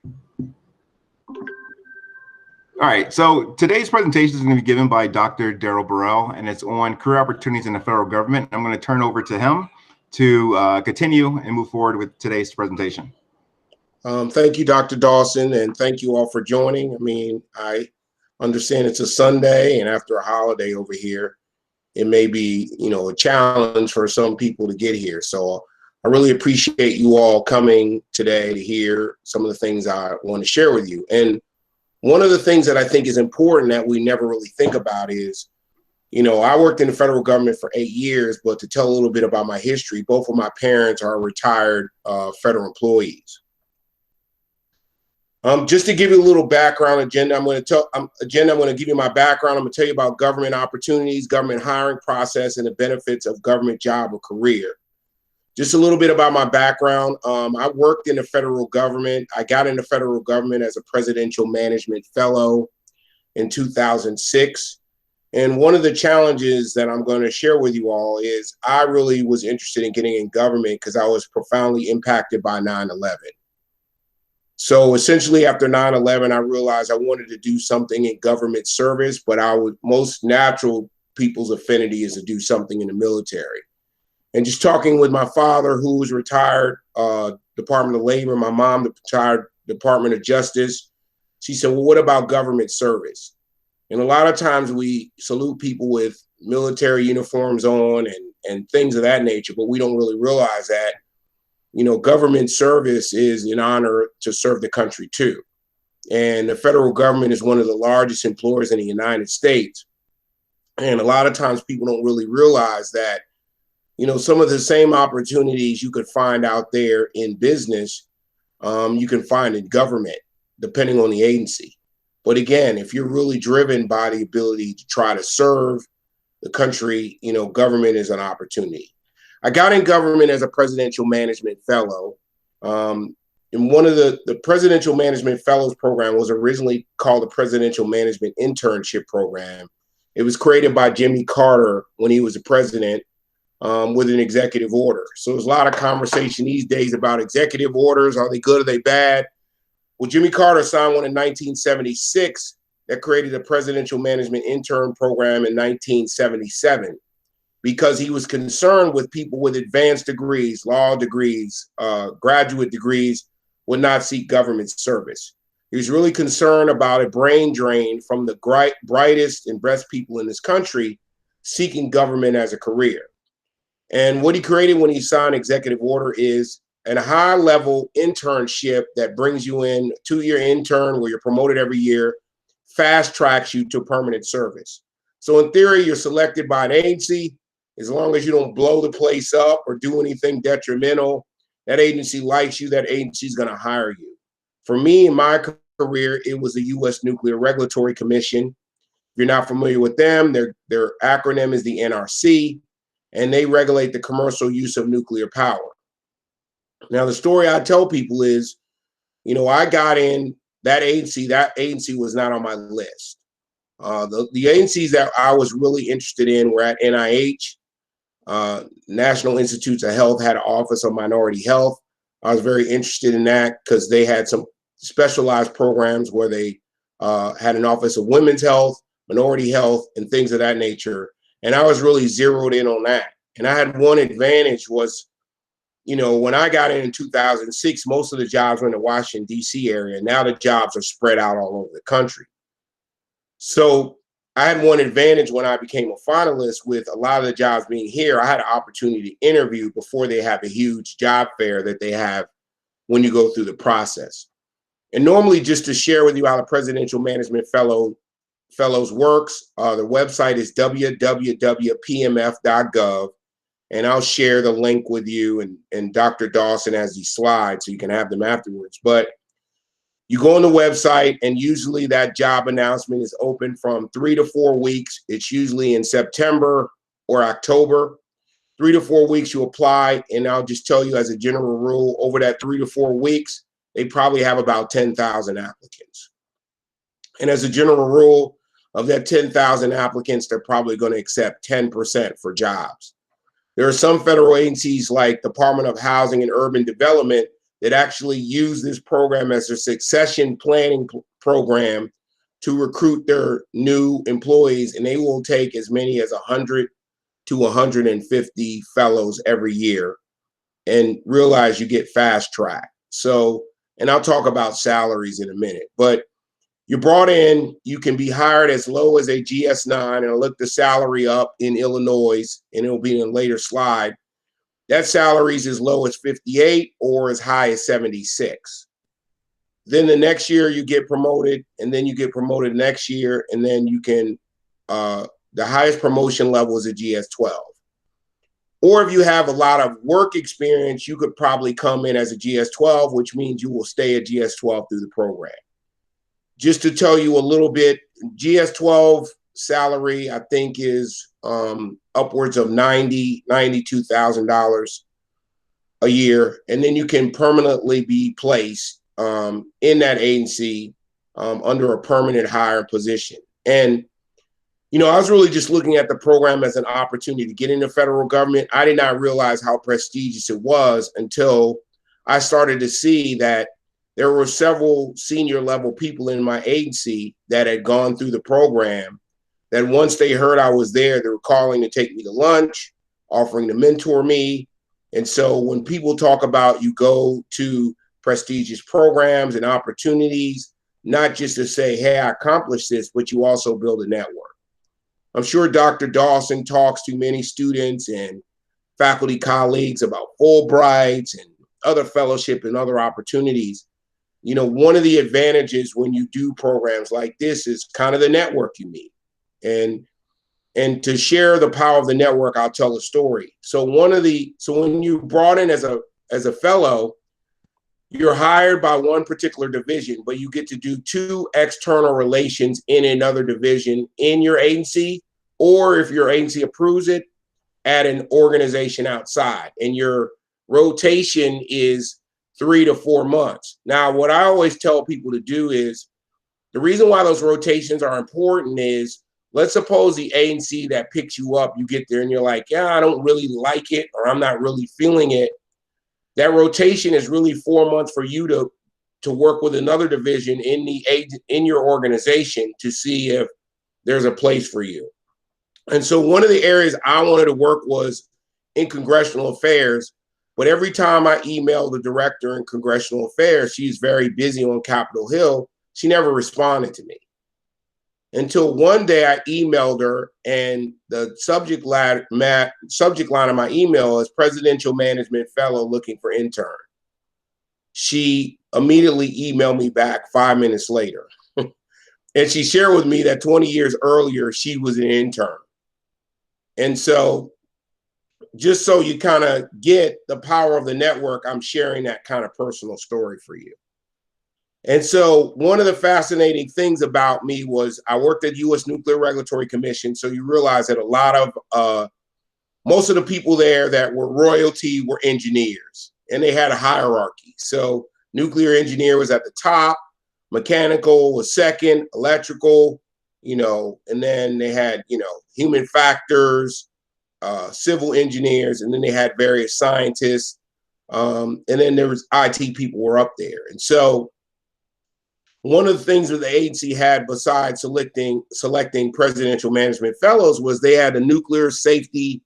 All right, so today's presentation is going to be given by Dr. Darrell Burrell, and it's on career opportunities in the federal government. I'm going to turn over to him to continue and move forward with today's presentation. Thank you, Dr. Dawson, and thank you all for joining. I mean, I understand it's a Sunday, and after a holiday over here, it may be, a challenge for some people to get here. So I really appreciate you all coming today to hear some of the things I want to share with you. And one of the things that I think is important that we never really think about is, I worked in the federal government for 8 years, but to tell a little bit about my history, both of my parents are retired federal employees. Just to give you a little background agenda, I'm going to give you my background. I'm going to tell you about government opportunities, government hiring process, and the benefits of government job or career. Just a little bit about my background. I worked in the federal government. I got into federal government as a presidential management fellow in 2006. And one of the challenges that I'm going to share with you all is I really was interested in getting in government because I was profoundly impacted by 9/11. So essentially after 9/11, I realized I wanted to do something in government service, but most natural people's affinity is to do something in the military. And just talking with my father, who was retired Department of Labor, my mom, the retired Department of Justice, she said, well, what about government service? And a lot of times we salute people with military uniforms on and things of that nature, but we don't really realize that government service is an honor to serve the country too. And the federal government is one of the largest employers in the United States. And a lot of times people don't really realize that, some of the same opportunities you could find out there in business, you can find in government, depending on the agency. But again, if you're really driven by the ability to try to serve the country, government is an opportunity. I got in government as a presidential management fellow. And one of the presidential management fellows program was originally called the Presidential Management Internship Program. It was created by Jimmy Carter when he was the president with an executive order. So there's a lot of conversation these days about executive orders. Are they good? Are they bad? Well, Jimmy Carter signed one in 1976 that created a Presidential Management Intern Program in 1977. Because he was concerned with people with advanced degrees, law degrees, graduate degrees would not seek government service. He was really concerned about a brain drain from the brightest and best people in this country seeking government as a career. And what he created when he signed executive order is a high-level internship that brings you in, 2-year intern where you're promoted every year, fast tracks you to permanent service. So in theory, you're selected by an agency. As long as you don't blow the place up or do anything detrimental, that agency likes you, that agency is going to hire you. For me, in my career, it was the U.S. Nuclear Regulatory Commission. If you're not familiar with them, their acronym is the NRC, and they regulate the commercial use of nuclear power. Now, the story I tell people is, I got in that agency was not on my list. The agencies that I was really interested in were at NIH, National Institutes of Health had an Office of Minority Health. I was very interested in that because they had some specialized programs where they had an Office of Women's Health, Minority Health, and things of that nature. And I was really zeroed in on that. And I had one advantage was, when I got in 2006, most of the jobs were in the Washington, D.C. area. Now the jobs are spread out all over the country. So I had one advantage when I became a finalist with a lot of the jobs being here. I had an opportunity to interview before they have a huge job fair that they have when you go through the process. And normally, just to share with you how the Presidential Management Fellows works, the website is www.pmf.gov. And I'll share the link with you, and Dr. Dawson has these slides so you can have them afterwards. But you go on the website, and usually that job announcement is open from 3 to 4 weeks. It's usually in September or October. 3 to 4 weeks you apply, and I'll just tell you as a general rule, over that 3 to 4 weeks, they probably have about 10,000 applicants. And as a general rule, of that 10,000 applicants, they're probably going to accept 10% for jobs. There are some federal agencies like Department of Housing and Urban Development that actually use this program as a succession planning program to recruit their new employees, and they will take as many as 100 to 150 fellows every year, and realize you get fast track. So, and I'll talk about salaries in a minute, but you're brought in, you can be hired as low as a GS9, and I'll look the salary up in Illinois, and it'll be in a later slide. That salary is as low as 58 or as high as 76. Then the next year you get promoted, and then you get promoted next year, and then you can, the highest promotion level is a GS12. Or if you have a lot of work experience, you could probably come in as a GS12, which means you will stay a GS12 through the program. Just to tell you a little bit, GS12 salary, I think, is upwards of $92,000 a year. And then you can permanently be placed in that agency under a permanent hire position. And, you know, I was really just looking at the program as an opportunity to get into federal government. I did not realize how prestigious it was until I started to see that there were several senior level people in my agency that had gone through the program, that once they heard I was there, they were calling to take me to lunch, offering to mentor me. And so when people talk about you go to prestigious programs and opportunities, not just to say, hey, I accomplished this, but you also build a network. I'm sure Dr. Dawson talks to many students and faculty colleagues about Fulbrights and other fellowship and other opportunities. You know, one of the advantages when you do programs like this is kind of the network you meet. And to share the power of the network, I'll tell a story. So when you're brought in as a fellow, you're hired by one particular division, but you get to do 2 external relations in another division in your agency, or if your agency approves it, at an organization outside. And your rotation is 3 to 4 months. Now, what I always tell people to do is, the reason why those rotations are important is, let's suppose the agency that picks you up, you get there and you're like, yeah, I don't really like it, or I'm not really feeling it. That rotation is really 4 months for you to work with another division in your organization to see if there's a place for you. And so one of the areas I wanted to work was in congressional affairs. But every time I emailed the director in congressional affairs, she's very busy on Capitol Hill, she never responded to me. Until one day I emailed her, and the subject line of my email is Presidential Management Fellow looking for intern. She immediately emailed me back 5 minutes later. And she shared with me that 20 years earlier, she was an intern. And so just so you kind of get the power of the network, I'm sharing that kind of personal story for you. And so one of the fascinating things about me was I worked at U.S. Nuclear Regulatory Commission. So you realize that a lot of, most of the people there that were royalty were engineers, and they had a hierarchy. So nuclear engineer was at the top, mechanical was second, electrical, you know, and then they had, you know, human factors, civil engineers, and then they had various scientists. And then there was IT people were up there. And so one of the things that the agency had besides selecting presidential management fellows was they had a nuclear safety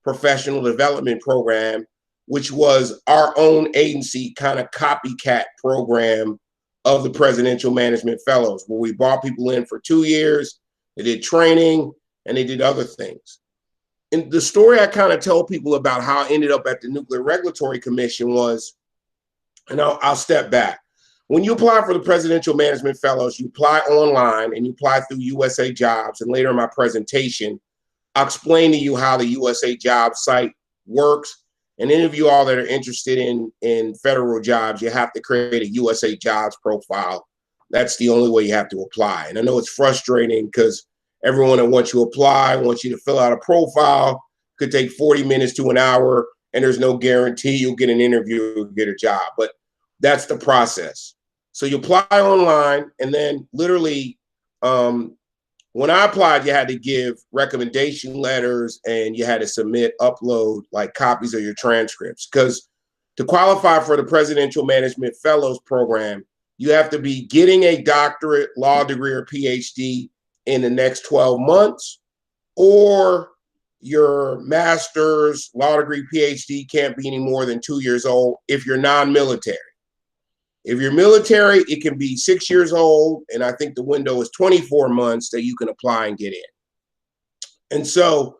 professional development program, which was our own agency kind of copycat program of the presidential management fellows, where we brought people in for 2 years, they did training, and they did other things. And the story I kind of tell people about how I ended up at the Nuclear Regulatory Commission was, and I'll step back. When you apply for the Presidential Management Fellows, you apply online and you apply through USAJOBS. And later in my presentation, I'll explain to you how the USAJOBS site works. And any of you all that are interested in federal jobs, you have to create a USAJOBS profile. That's the only way you have to apply. And I know it's frustrating because everyone that wants you to apply wants you to fill out a profile. Could take 40 minutes to an hour, and there's no guarantee you'll get an interview or get a job. But that's the process. So you apply online, and then literally when I applied, you had to give recommendation letters, and you had to upload like copies of your transcripts, because To qualify for the Presidential Management Fellows Program, you have to be getting a doctorate, law degree, or PhD in the next 12 months, or your master's, law degree, PhD can't be any more than 2 years old if you're non-military. If you're military, it can be 6 years old, and I think the window is 24 months that you can apply and get in. And so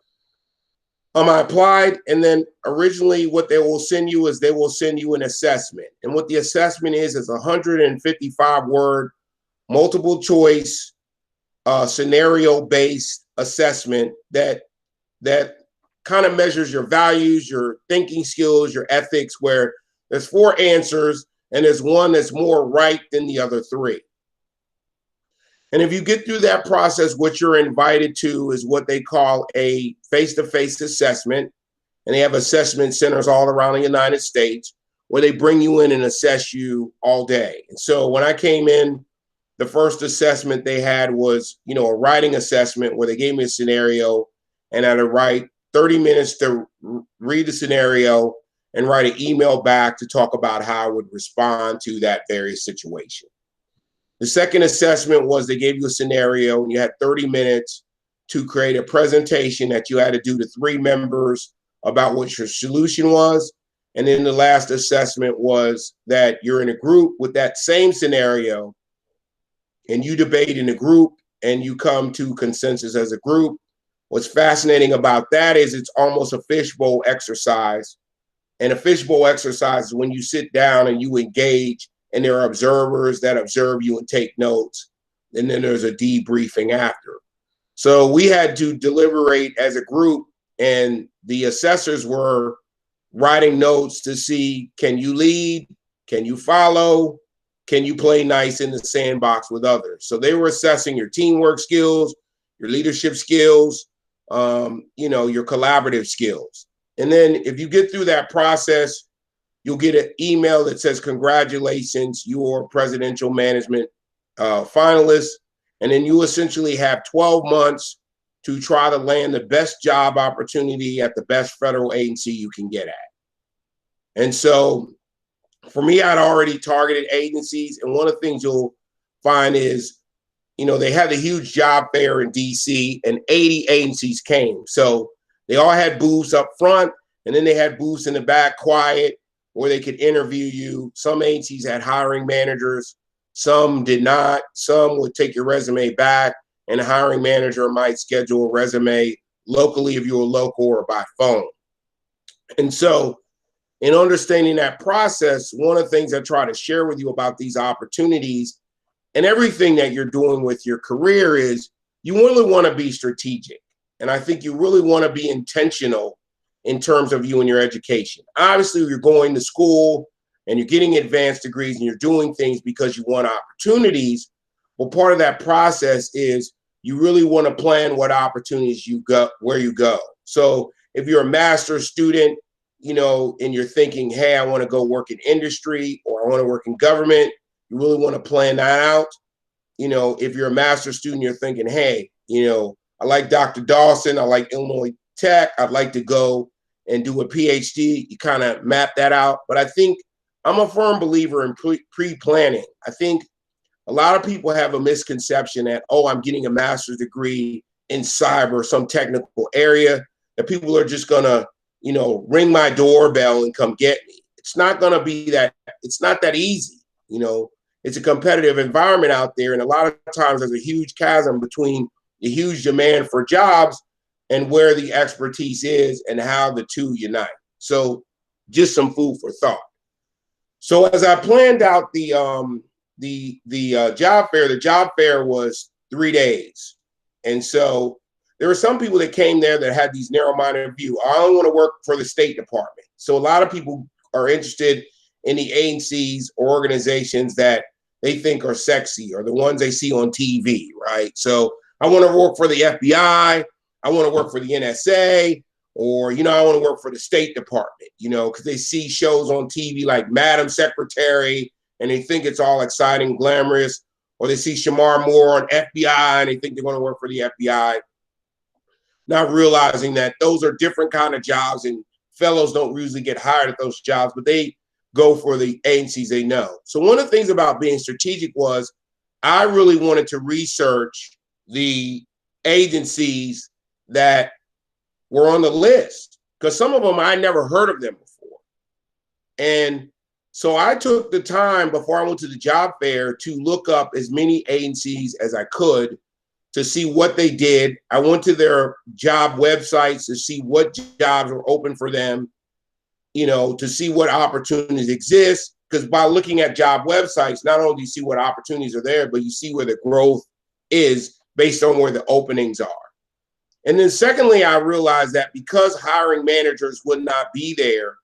I applied, and then originally what they will send you is they will send you an assessment. And what the assessment is a 155-word, multiple choice, scenario-based assessment that kind of measures your values, your thinking skills, your ethics, where there's 4 answers, and there's one that's more right than the other 3. And if you get through that process, what you're invited to is what they call a face-to-face assessment. And they have assessment centers all around the United States where they bring you in and assess you all day. And so when I came in, the first assessment they had was, a writing assessment where they gave me a scenario and I had to write 30 minutes to read the scenario and write an email back to talk about how I would respond to that various situation. The second assessment was they gave you a scenario and you had 30 minutes to create a presentation that you had to do to 3 members about what your solution was. And then the last assessment was that you're in a group with that same scenario and you debate in a group and you come to consensus as a group. What's fascinating about that is it's almost a fishbowl exercise. And a fishbowl exercise is when you sit down and you engage, and there are observers that observe you and take notes. And then there's a debriefing after. So we had to deliberate as a group, and the assessors were writing notes to see, can you lead? Can you follow? Can you play nice in the sandbox with others? So they were assessing your teamwork skills, your leadership skills, your collaborative skills. And then if you get through that process, you'll get an email that says, congratulations, you're presidential management finalist. And then you essentially have 12 months to try to land the best job opportunity at the best federal agency you can get at. And so for me, I'd already targeted agencies. And one of the things you'll find is, they had a huge job fair in DC and 80 agencies came. So they all had booths up front, and then they had booths in the back, quiet, where they could interview you. Some agencies had hiring managers, some did not. Some would take your resume back, and the hiring manager might schedule a resume locally if you were local or by phone. And so in understanding that process, one of the things I try to share with you about these opportunities and everything that you're doing with your career is you really want to be strategic. And I think you really want to be intentional in terms of you and your education. Obviously, you're going to school and you're getting advanced degrees and you're doing things because you want opportunities. Well, part of that process is you really want to plan what opportunities you go, where you go. So if you're a master's student, and you're thinking, hey, I want to go work in industry or I want to work in government, you really want to plan that out. If you're a master's student, you're thinking, hey, I like Dr. Dawson, I like Illinois Tech, I'd like to go and do a PhD. You kind of map that out. But I think I'm a firm believer in pre-planning. I think a lot of people have a misconception that, I'm getting a master's degree in cyber, some technical area, that people are just going to, ring my doorbell and come get me. It's not going to be that. It's not that easy. It's a competitive environment out there. And a lot of times there's a huge chasm between the huge demand for jobs and where the expertise is and how the two unite. So just some food for thought. So as I planned out the job fair was 3 days. And so there were some people that came there that had these narrow-minded view. I don't want to work for the State Department. So a lot of people are interested in the agencies or organizations that they think are sexy or the ones they see on TV, right? So I want to work for the FBI. I want to work for the NSA, or, I want to work for the State Department, because they see shows on TV like Madam Secretary and they think it's all exciting, glamorous, or they see Shamar Moore on FBI and they think they're going to work for the FBI, not realizing that those are different kind of jobs and fellows don't usually get hired at those jobs, but they go for the agencies they know. So one of the things about being strategic was I really wanted to research the agencies that were on the list, because some of them I never heard of them before. And so I took the time before I went to the job fair to look up as many agencies as I could to see what they did. I went to their job websites to see what jobs were open for them, you know, to see what opportunities exist. Because by looking at job websites, not only do you see what opportunities are there, but you see where the growth is based on where the openings are. And then secondly, I realized that because hiring managers would not be there,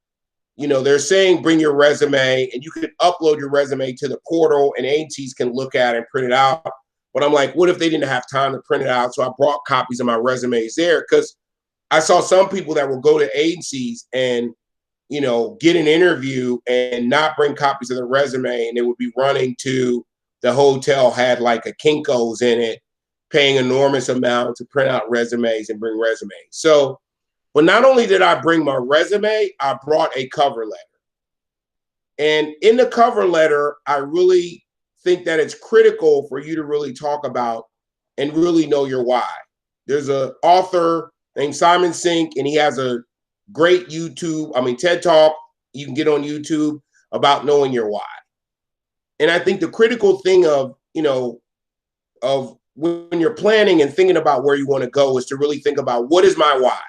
you know, they're saying bring your resume, and you can upload your resume to the portal and agencies can look at it and print it out. But I'm like, what if they didn't have time to print it out? So I brought copies of my resumes there, because I saw some people that would go to agencies and, you know, get an interview and not bring copies of their resume, and they would be running to the hotel, had like a Kinko's in it, paying enormous amount to print out resumes and bring resumes. So, but not only did I bring my resume, I brought a cover letter. And in the cover letter, I really think that it's critical for you to really talk about and really know your why. There's an author named Simon Sink, and he has a great TED Talk you can get on YouTube about knowing your why. And I think the critical thing of, you know, of when you're planning and thinking about where you want to go is to really think about, what is my why?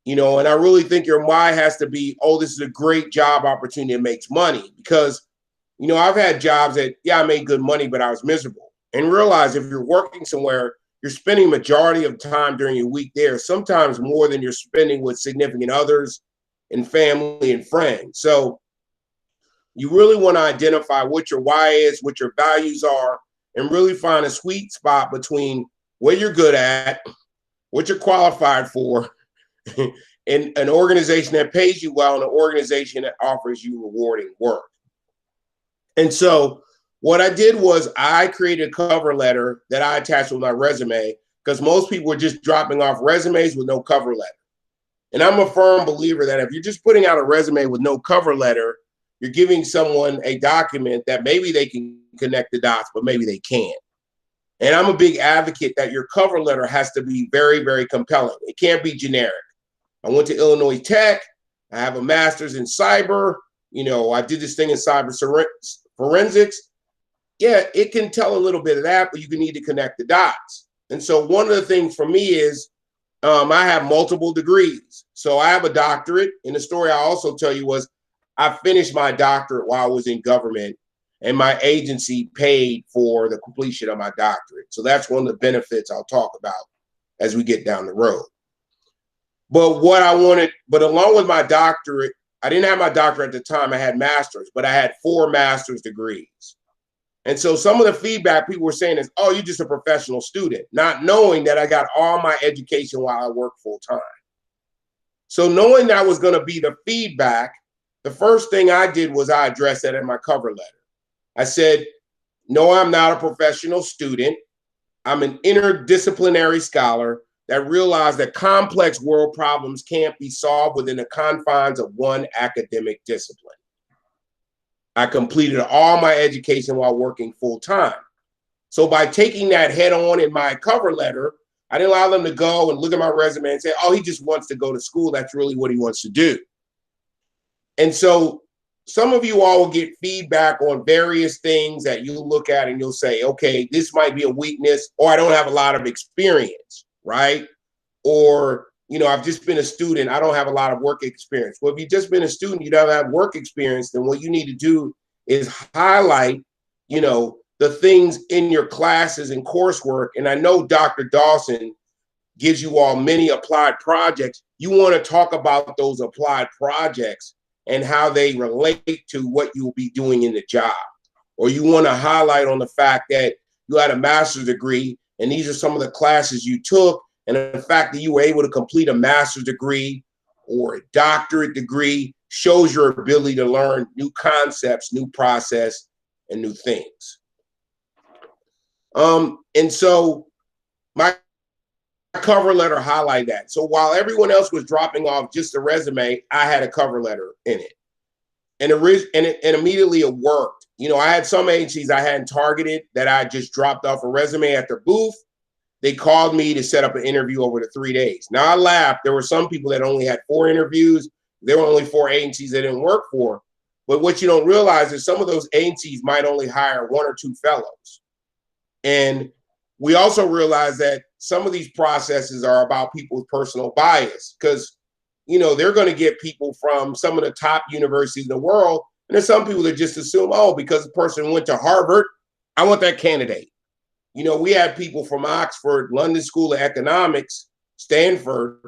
You know, and I really think your why has to be, oh, this is a great job opportunity that makes money. Because, you know, I've had jobs that, yeah, I made good money, but I was miserable. And realize if you're working somewhere, you're spending majority of time during your week there, sometimes more than you're spending with significant others and family and friends. So you really want to identify what your why is, what your values are, and really find a sweet spot between what you're good at, what you're qualified for, and an organization that pays you well and an organization that offers you rewarding work. And so what I did was I created a cover letter that I attached with my resume, because most people were just dropping off resumes with no cover letter. And I'm a firm believer that if you're just putting out a resume with no cover letter, you're giving someone a document that maybe they can connect the dots, but maybe they can't. And I'm a big advocate that your cover letter has to be very, very compelling. It can't be generic. I went to Illinois Tech. I have a master's in cyber. You know, I did this thing in cyber forensics. Yeah, it can tell a little bit of that, but you can need to connect the dots. And so one of the things for me is I have multiple degrees. So I have a doctorate. And the story I also tell you was I finished my doctorate while I was in government, and my agency paid for the completion of my doctorate. So that's one of the benefits I'll talk about as we get down the road. But along with my doctorate, I didn't have my doctorate at the time. I had master's, but I had 4 master's degrees. And so some of the feedback people were saying is, oh, you're just a professional student, not knowing that I got all my education while I worked full time. So knowing that was going to be the feedback, the first thing I did was I addressed that in my cover letter. I said, no, I'm not a professional student. I'm an interdisciplinary scholar that realized that complex world problems can't be solved within the confines of one academic discipline. I completed all my education while working full time. So by taking that head on in my cover letter, I didn't allow them to go and look at my resume and say, oh, he just wants to go to school. That's really what he wants to do. And so some of you all will get feedback on various things that you look at and you'll say, okay, this might be a weakness, or I don't have a lot of experience, right? Or, you know, I've just been a student. I don't have a lot of work experience. Well, if you've just been a student, you don't have work experience, then what you need to do is highlight, you know, the things in your classes and coursework. And I know Dr. Dawson gives you all many applied projects. You want to talk about those applied projects and how they relate to what you will be doing in the job. Or you want to highlight on the fact that you had a master's degree and these are some of the classes you took, and the fact that you were able to complete a master's degree or a doctorate degree shows your ability to learn new concepts, new process, and new things. And so my cover letter highlight that. So while everyone else was dropping off just a resume, I had a cover letter in it. and immediately it worked. You know, I had some agencies I hadn't targeted that I just dropped off a resume at their booth. They called me to set up an interview over the 3 days. Now I laughed. There were some people that only had 4 interviews. There were only 4 agencies they didn't work for. But what you don't realize is some of those agencies might only hire 1 or 2 fellows. And we also realize that some of these processes are about people's personal bias, because, you know, they're going to get people from some of the top universities in the world. And there's some people that just assume, oh, because the person went to Harvard, I want that candidate. You know, we had people from Oxford, London School of Economics, Stanford,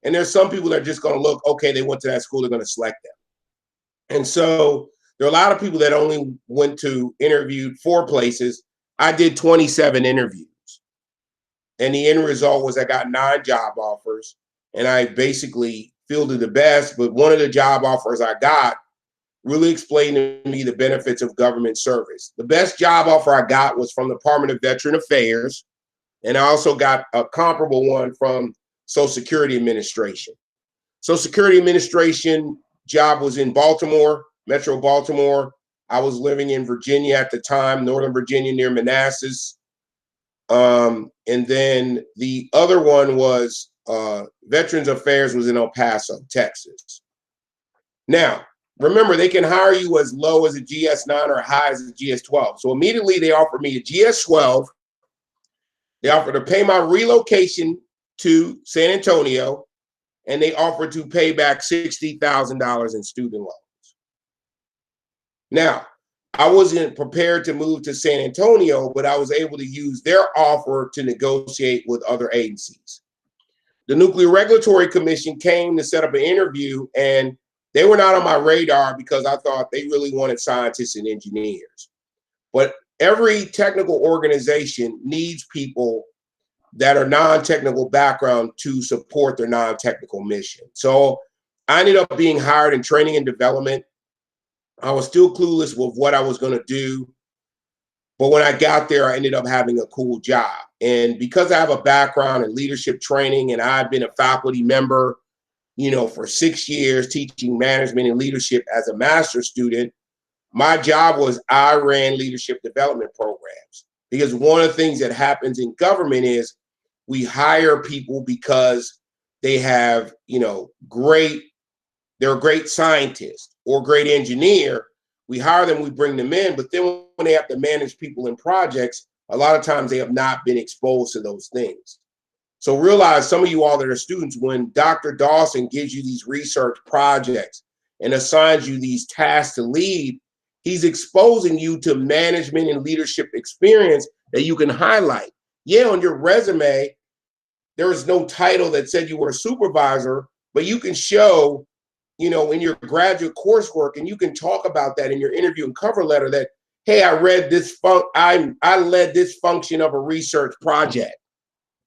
and there's some people that are just going to look, okay, they went to that school, they're going to select them. And so there are a lot of people that only went to interviewed 4 places. I did 27 interviews. And the end result was I got 9 job offers, and I basically fielded the best. But one of the job offers I got really explained to me the benefits of government service. The best job offer I got was from the Department of Veteran Affairs, and I also got a comparable one from Social Security Administration. Social Security Administration job was in Baltimore, Metro Baltimore. I was living in Virginia at the time, Northern Virginia near Manassas. And then the other one was Veterans Affairs was in El Paso, Texas. Now, remember, they can hire you as low as a GS-9 or high as a GS-12. So immediately they offered me a GS-12. They offered to pay my relocation to San Antonio, and they offered to pay back $60,000 in student loans. Now, I wasn't prepared to move to San Antonio, but I was able to use their offer to negotiate with other agencies. The Nuclear Regulatory Commission came to set up an interview, and they were not on my radar because I thought they really wanted scientists and engineers. But every technical organization needs people that are non-technical background to support their non-technical mission. So I ended up being hired in training and development. I was still clueless with what I was going to do. But when I got there, I ended up having a cool job. And because I have a background in leadership training, and I've been a faculty member, you know, for 6 years teaching management and leadership as a master's student, my job was I ran leadership development programs. Because one of the things that happens in government is we hire people because they have, you know, they're a great scientist or great engineer. We hire them, we bring them in, but then when they have to manage people in projects, a lot of times they have not been exposed to those things. So realize, some of you all that are students, when Dr. Dawson gives you these research projects and assigns you these tasks to lead, he's exposing you to management and leadership experience that you can highlight. Yeah, on your resume, there is no title that said you were a supervisor, but you can show, you know, in your graduate coursework, and you can talk about that in your interview and cover letter that, hey, I read this, I led this function of a research project,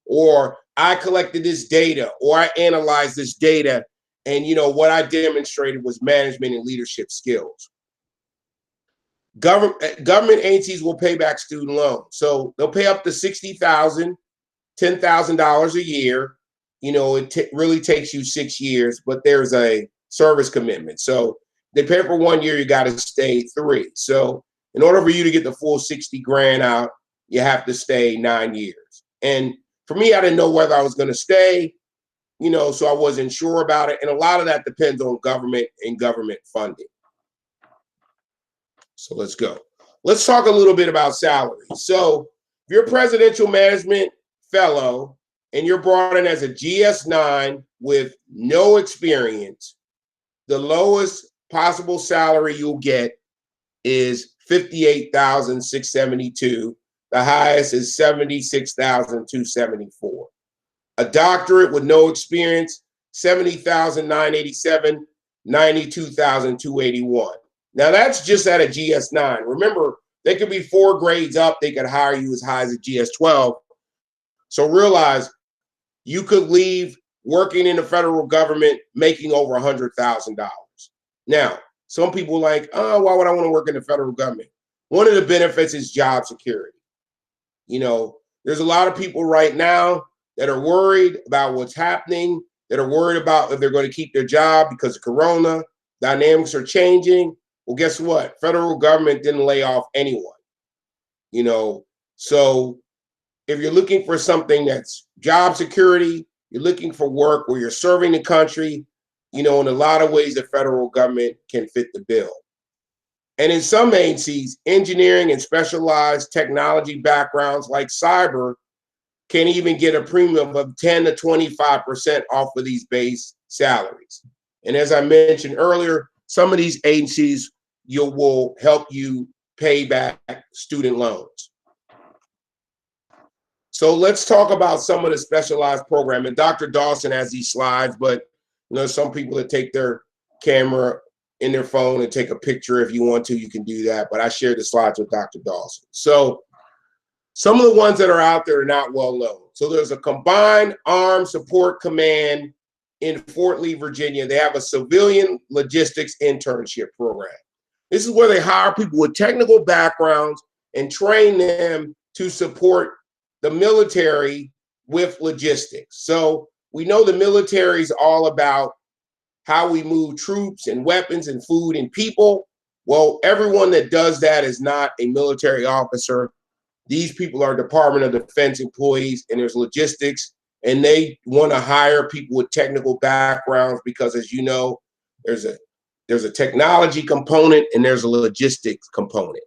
or I collected this data, or I analyzed this data, and, you know, what I demonstrated was management and leadership skills. Government agencies will pay back student loans. So they'll pay up to $60,000, $10,000 a year. You know, it really takes you 6 years, but there's a service commitment. So they pay for 1 year, you got to stay 3. So in order for you to get the full 60 grand out, you have to stay 9 years. And for me, I didn't know whether I was going to stay, you know, so I wasn't sure about it. And a lot of that depends on government and government funding. So let's go. Let's talk a little bit about salary. So if you're a presidential management fellow and you're brought in as a GS-9 with no experience, the lowest possible salary you'll get is $58,672. The highest is $76,274. A doctorate with no experience, $70,987, $92,281. Now that's just at a GS-9. Remember, they could be 4 grades up. They could hire you as high as a GS-12. So realize you could leave working in the federal government making over $100,000. Now, some people are like, oh, why would I want to work in the federal government? One of the benefits is job security. You know, there's a lot of people right now that are worried about what's happening, that are worried about if they're going to keep their job because of Corona. Dynamics are changing. Well, guess what? Federal government didn't lay off anyone, you know. So if you're looking for something that's job security, you're looking for work where you're serving the country, you know, in a lot of ways, the federal government can fit the bill. And in some agencies, engineering and specialized technology backgrounds like cyber can even get a premium of 10 to 25% off of these base salaries. And as I mentioned earlier, some of these agencies will help you pay back student loans. So let's talk about some of the specialized program. And Dr. Dawson has these slides, but you know, some people that take their camera in their phone and take a picture. If you want to, you can do that. But I shared the slides with Dr. Dawson. So some of the ones that are out there are not well known. So there's a Combined Armed Support Command in Fort Lee, Virginia. They have a civilian logistics internship program. This is where they hire people with technical backgrounds and train them to support the military with logistics. So we know the military is all about how we move troops and weapons and food and people. Well, everyone that does that is not a military officer. These people are Department of Defense employees, and there's logistics, and they want to hire people with technical backgrounds because, as you know, there's a technology component and there's a logistics component.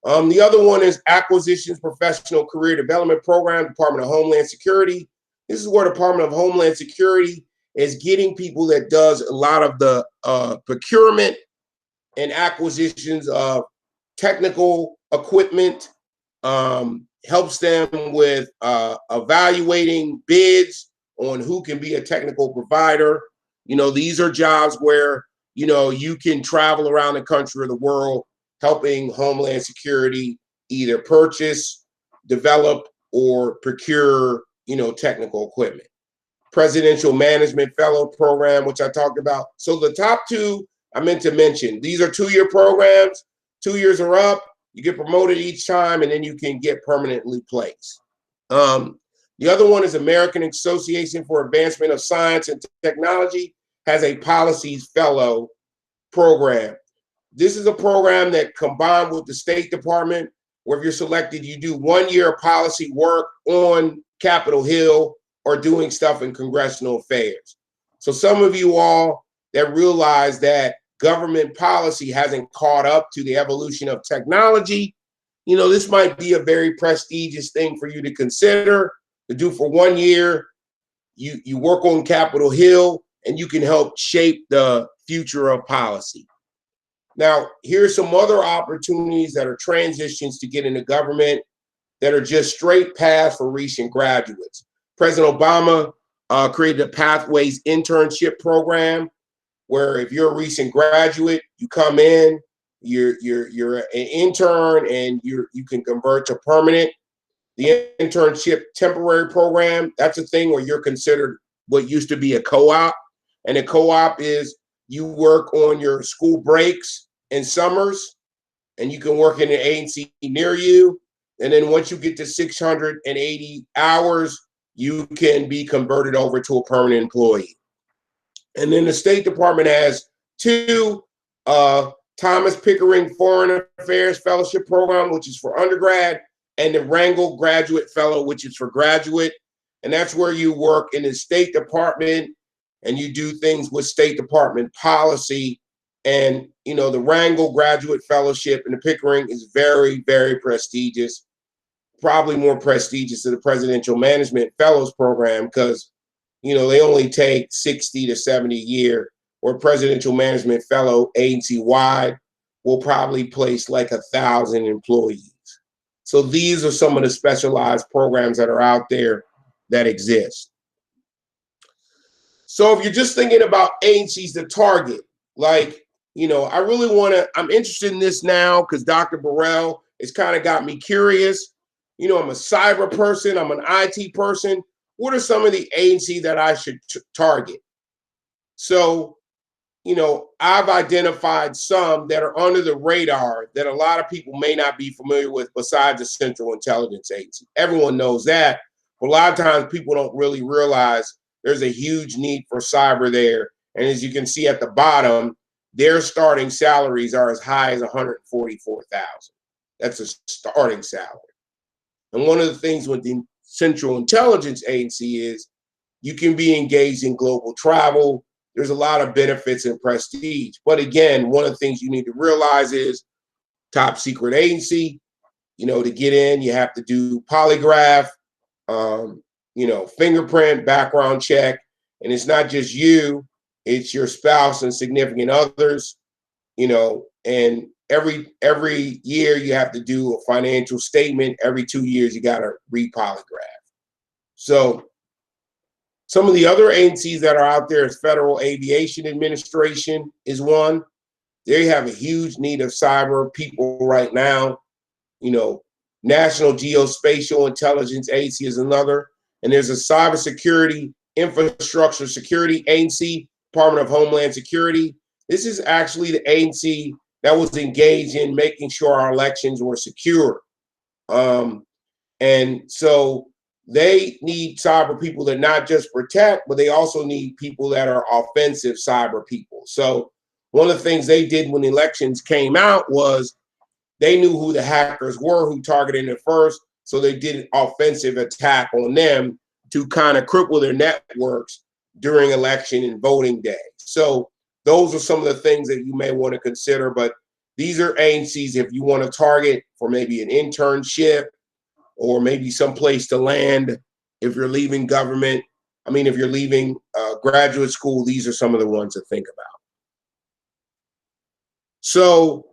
The other one is Acquisitions Professional Career Development Program, Department of Homeland Security. This is where Department of Homeland Security is getting people that does a lot of the procurement and acquisitions of technical equipment, helps them with evaluating bids on who can be a technical provider. You know, these are jobs where, you know, you can travel around the country or the world helping Homeland Security either purchase, develop, or procure, you know, technical equipment. Presidential Management Fellow Program, which I talked about. So the top two I meant to mention, these are 2-year programs. 2 years are up, you get promoted each time, and then you can get permanently placed. The other one is American Association for Advancement of Science and Technology, has a Policies Fellow program. This is a program that combined with the State Department, where if you're selected, you do 1 year of policy work on Capitol Hill or doing stuff in congressional affairs. So some of you all that realize that government policy hasn't caught up to the evolution of technology, you know, this might be a very prestigious thing for you to consider to do for 1 year. You work on Capitol Hill and you can help shape the future of policy. Now, here's some other opportunities that are transitions to get into government that are just straight paths for recent graduates. President Obama created a Pathways internship program where if you're a recent graduate, you come in, you're an intern, and you can convert to permanent. The internship temporary program, that's a thing where you're considered what used to be a co-op. And a co-op is you work on your school breaks and summers, and you can work in an agency near you. And then once you get to 680 hours, you can be converted over to a permanent employee. And then the State Department has 2 Thomas Pickering Foreign Affairs Fellowship Program, which is for undergrad, and the Rangel Graduate Fellow, which is for graduate. And that's where you work in the State Department and you do things with State Department policy. And, you know, the Rangel Graduate Fellowship and the Pickering is very, very prestigious, probably more prestigious than the Presidential Management Fellows Program because, you know, they only take 60 to 70 a year, or Presidential Management Fellow agency-wide will probably place like 1,000 employees. So these are some of the specialized programs that are out there that exist. So if you're just thinking about agencies to target, like, you know, I'm interested in this now because Dr. Burrell has kind of got me curious. You know, I'm a cyber person, I'm an IT person. What are some of the agencies that I should target? So, you know, I've identified some that are under the radar that a lot of people may not be familiar with besides the Central Intelligence Agency. Everyone knows that, but a lot of times people don't really realize there's a huge need for cyber there. And as you can see at the bottom, their starting salaries are as high as $144,000. That's a starting salary. And one of the things with the Central Intelligence Agency is you can be engaged in global travel. There's a lot of benefits and prestige. But again, one of the things you need to realize is top secret agency. You know, to get in, you have to do polygraph, you know, fingerprint, background check. And it's not just you, it's your spouse and significant others, you know, and every year you have to do a financial statement. Every 2 years, you got to re-polygraph. So some of the other agencies that are out there is Federal Aviation Administration is one. They have a huge need of cyber people right now. You know, National Geospatial Intelligence Agency is another. And there's a Cybersecurity Infrastructure Security Agency, Department of Homeland Security. This is actually the agency that was engaged in making sure our elections were secure. And so they need cyber people that not just protect, but they also need people that are offensive cyber people. So one of the things they did when the elections came out was they knew who the hackers were who targeted it first. So they did an offensive attack on them to kind of cripple their networks during election and voting day. So those are some of the things that you may want to consider. But these are agencies if you want to target for maybe an internship or maybe someplace to land if you're leaving government. I mean, if you're leaving graduate school, these are some of the ones to think about. So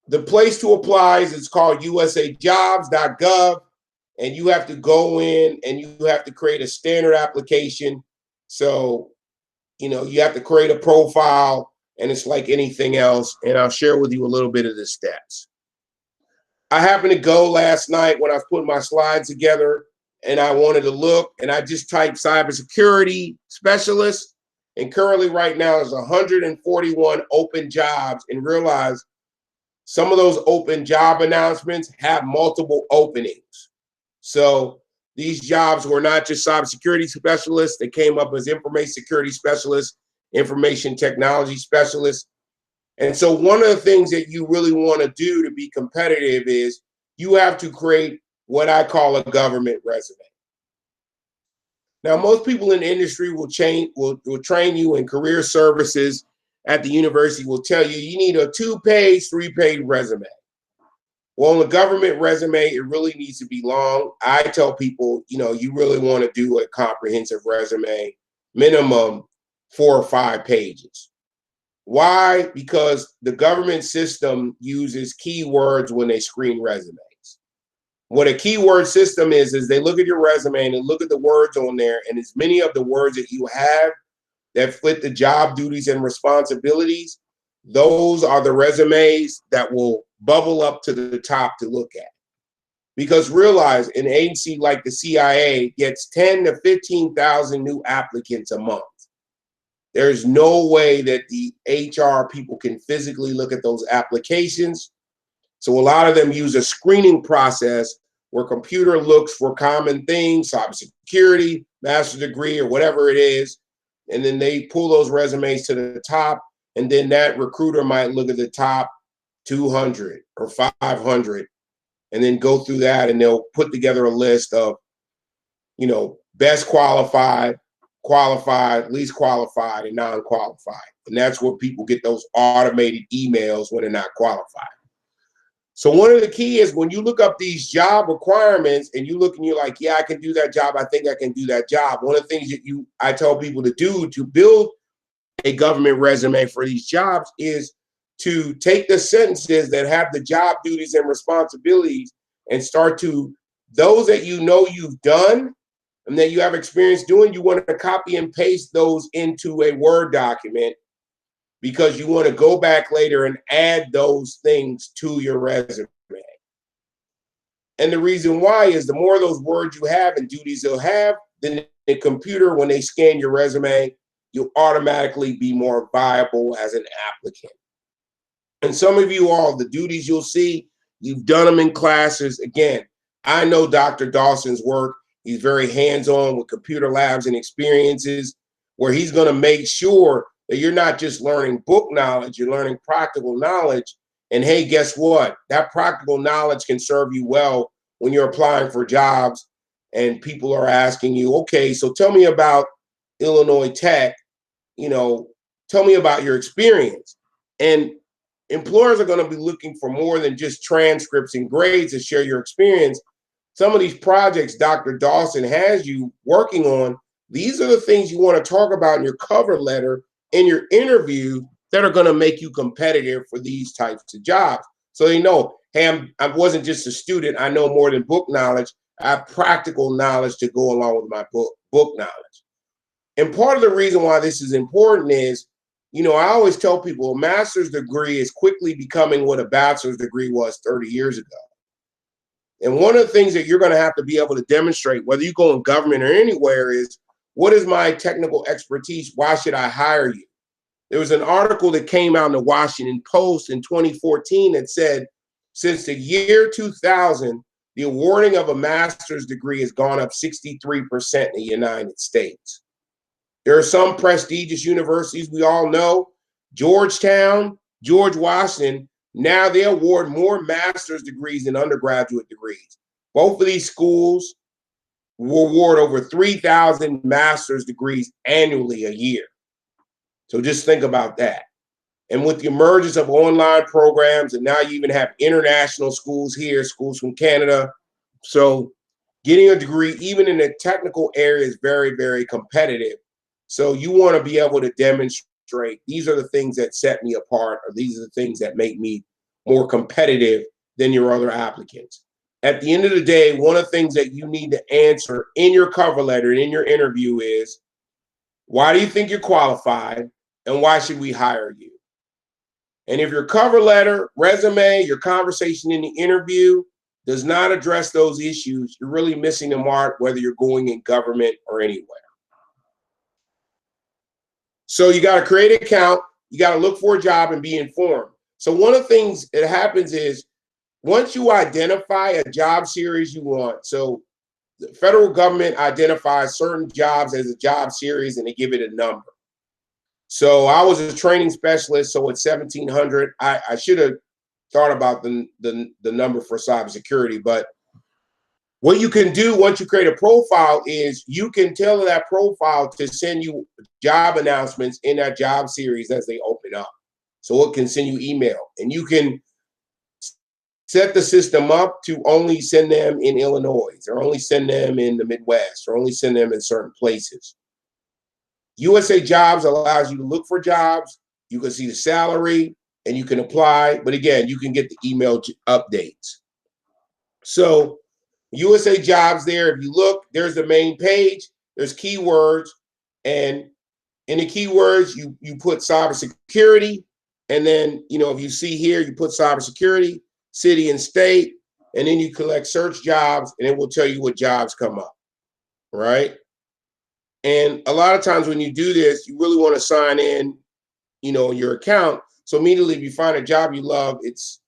the place to apply is called USAJOBS.gov, and you have to go in and you have to create a standard application. So, you know, you have to create a profile, and it's like anything else. And I'll share with you a little bit of the steps. I happened to go last night when I was putting my slides together, and I wanted to look, and I just typed cybersecurity specialist, and currently right now there's 141 open jobs, and realize some of those open job announcements have multiple openings. So these jobs were not just cybersecurity specialists. They came up as information security specialists, information technology specialists. And so one of the things that you really want to do to be competitive is you have to create what I call a government resume. Now, most people in the industry will train you in career services at the university will tell you need a 2-page, 3-page resume. Well, on a government resume, it really needs to be long. I tell people, you know, you really want to do a comprehensive resume, minimum 4 or 5 pages. Why? Because the government system uses keywords when they screen resumes. What a keyword system is they look at your resume and they look at the words on there, and as many of the words that you have that fit the job duties and responsibilities, those are the resumes that will bubble up to the top to look at. Because realize an agency like the CIA gets 10 to 15,000 new applicants a month. There's no way that the HR people can physically look at those applications. So a lot of them use a screening process where computer looks for common things, cybersecurity, master's degree, or whatever it is, and then they pull those resumes to the top, and then that recruiter might look at the top 200 or 500 and then go through that, and they'll put together a list of, you know, best qualified, qualified, least qualified, and non-qualified. And that's where people get those automated emails when they're not qualified. So one of the key is when you look up these job requirements and you look and you're like, yeah, I can do that job. I think I can do that job. One of the things that I tell people to do to build a government resume for these jobs is to take the sentences that have the job duties and responsibilities and start to, those that you know you've done and that you have experience doing, you want to copy and paste those into a Word document, because you want to go back later and add those things to your resume. And the reason why is the more of those words you have and duties you'll have, then the computer, when they scan your resume, you'll automatically be more viable as an applicant. And some of you all, the duties you'll see, you've done them in classes. Again, I know Dr. Dawson's work. He's very hands-on with computer labs and experiences where he's going to make sure that you're not just learning book knowledge, you're learning practical knowledge. And hey, guess what? That practical knowledge can serve you well when you're applying for jobs and people are asking you, okay, so tell me about Illinois Tech, tell me about your experience. And employers are going to be looking for more than just transcripts and grades to share your experience. Some of these projects Dr. Dawson has you working on, these are the things you want to talk about in your cover letter, in your interview, that are going to make you competitive for these types of jobs. So they know, hey, I wasn't just a student. I know more than book knowledge. I have practical knowledge to go along with my book knowledge. And part of the reason why this is important is, I always tell people a master's degree is quickly becoming what a bachelor's degree was 30 years ago. And one of the things that you're going to have to be able to demonstrate, whether you go in government or anywhere, is what is my technical expertise? Why should I hire you? There was an article that came out in the Washington Post in 2014 that said, since the year 2000, the awarding of a master's degree has gone up 63% in the United States. There are some prestigious universities we all know, Georgetown, George Washington. Now they award more master's degrees than undergraduate degrees. Both of these schools will award over 3,000 master's degrees annually a year. So just think about that. And with the emergence of online programs, and now you even have international schools here, schools from Canada. So getting a degree, even in the technical area, is very, very competitive. So you want to be able to demonstrate, these are the things that set me apart, or these are the things that make me more competitive than your other applicants. At the end of the day, one of the things that you need to answer in your cover letter and in your interview is, why do you think you're qualified, and why should we hire you? And if your cover letter, resume, your conversation in the interview does not address those issues, you're really missing the mark, whether you're going in government or anywhere. So you got to create an account, you got to look for a job and be informed. So one of the things that happens is, once you identify a job series you want, so the federal government identifies certain jobs as a job series and they give it a number. So I was a training specialist, so at 1,700, I should have thought about the number for cybersecurity. But what you can do once you create a profile is you can tell that profile to send you job announcements in that job series as they open up. So it can send you email, and you can set the system up to only send them in Illinois, or only send them in the Midwest, or only send them in certain places. USAJOBS allows you to look for jobs. You can see the salary and you can apply. But again, you can get the email updates. So USAJOBS there, if you look, there's the main page. There's keywords. And in the keywords, you put cybersecurity. And then, if you see here, you put cybersecurity, city and state. And then you collect search jobs, and it will tell you what jobs come up, right? And a lot of times when you do this, you really want to sign in, your account. So immediately if you find a job you love, it's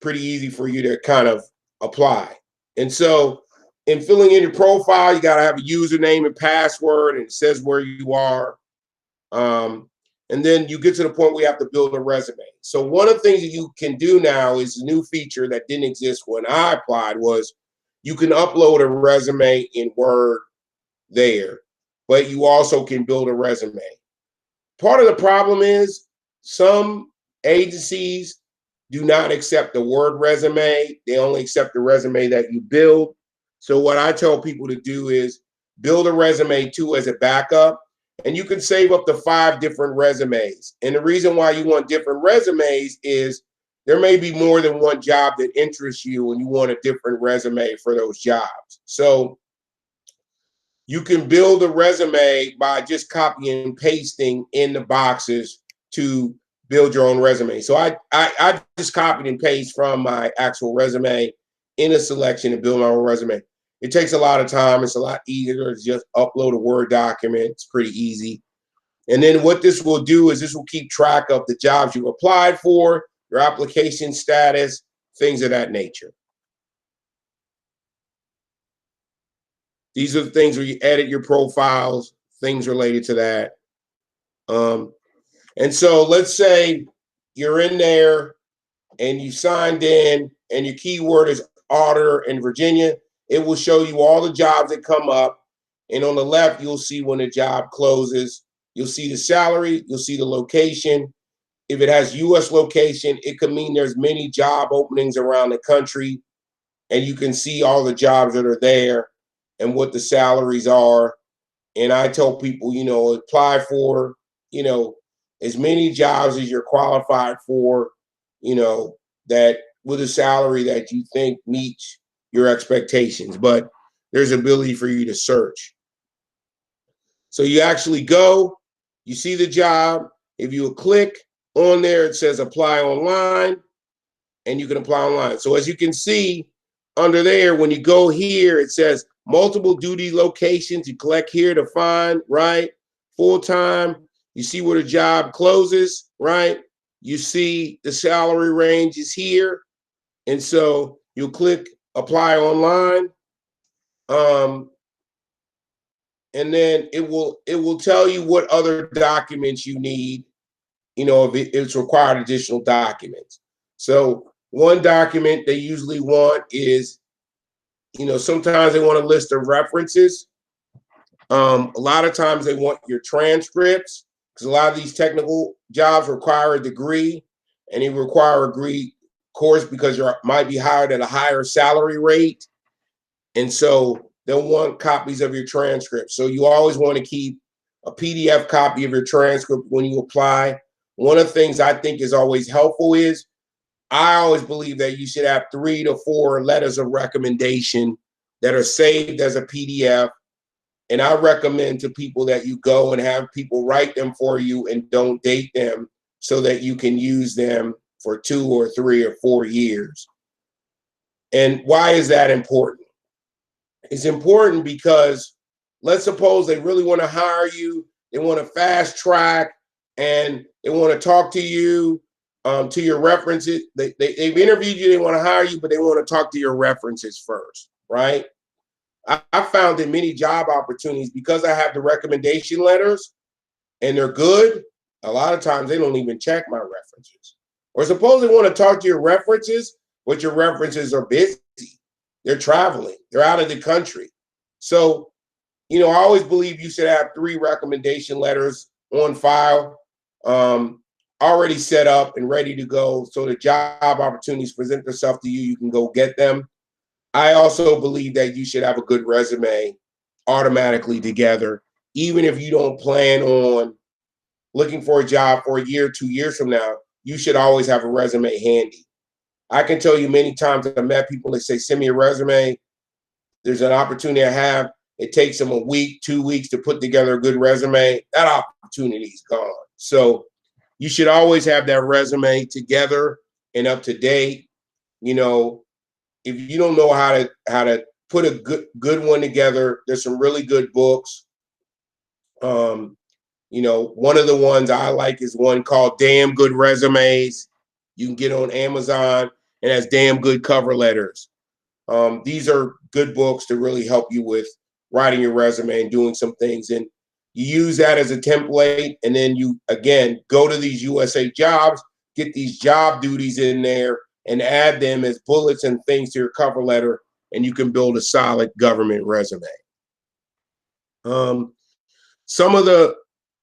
pretty easy for you to kind of apply. And so in filling in your profile, you got to have a username and password, and it says where you are. And then you get to the point where you have to build a resume. So one of the things that you can do now is a new feature that didn't exist when I applied, was you can upload a resume in Word there, but you also can build a resume. Part of the problem is some agencies do not accept the Word resume. They only accept the resume that you build. So what I tell people to do is build a resume too as a backup, and you can save up to 5 different resumes. And the reason why you want different resumes is there may be more than one job that interests you, and you want a different resume for those jobs. So you can build a resume by just copying and pasting in the boxes to build your own resume. So I just copied and pasted from my actual resume in a selection and build my own resume. It takes a lot of time. It's a lot easier to just upload a Word document. It's pretty easy. And then what this will do is this will keep track of the jobs you applied for, your application status, things of that nature. These are the things where you edit your profiles, things related to that. And so let's say you're in there and you signed in and your keyword is auditor in Virginia. It will show you all the jobs that come up. And on the left, you'll see when the job closes. You'll see the salary. You'll see the location. If it has US location, it could mean there's many job openings around the country. And you can see all the jobs that are there and what the salaries are. And I tell people, you know, apply for, you know, as many jobs as you're qualified for, you know, that with a salary that you think meets your expectations. But there's ability for you to search. So you actually go, you see the job. If you click on there, it says apply online, and you can apply online. So as you can see under there, when you go here, it says multiple duty locations. You click here to find, right? Full-time. You see where the job closes, right? You see the salary range is here. And so you'll click apply online. And then it will tell you what other documents you need, you know, if it's required additional documents. So one document they usually want is, you know, sometimes they want a list of references. A lot of times they want your transcripts, because a lot of these technical jobs require a degree, and they require a degree course because you might be hired at a higher salary rate. And so they'll want copies of your transcript. So you always want to keep a PDF copy of your transcript when you apply. One of the things I think is always helpful is I always believe that you should have 3 to 4 letters of recommendation that are saved as a PDF. And I recommend to people that you go and have people write them for you and don't date them so that you can use them for 2 or 3 or 4 years. And why is that important? It's important because let's suppose they really want to hire you, they want to fast track, and they want to talk to you, to your references. They've interviewed you, they want to hire you, but they want to talk to your references first, right? I found in many job opportunities, because I have the recommendation letters and they're good, a lot of times they don't even check my references. Or suppose they want to talk to your references, but your references are busy. They're traveling. They're out of the country. So, you know, I always believe you should have 3 recommendation letters on file, already set up and ready to go. So the job opportunities present themselves to you, you can go get them. I also believe that you should have a good resume automatically together, even if you don't plan on looking for a job for a year, 2 years from now. You should always have a resume handy. I can tell you many times I've met people that say, send me a resume. There's an opportunity I have. It takes them a week, 2 weeks to put together a good resume. That opportunity is gone. So you should always have that resume together and up to date. You know, if you don't know how to put a good one together, there's some really good books. You know, one of the ones I like is one called Damn Good Resumes. You can get on Amazon, and has damn good cover letters. These are good books to really help you with writing your resume and doing some things. And you use that as a template, and then you, again, go to these USAJOBS, get these job duties in there, and add them as bullets and things to your cover letter, and you can build a solid government resume. Some of the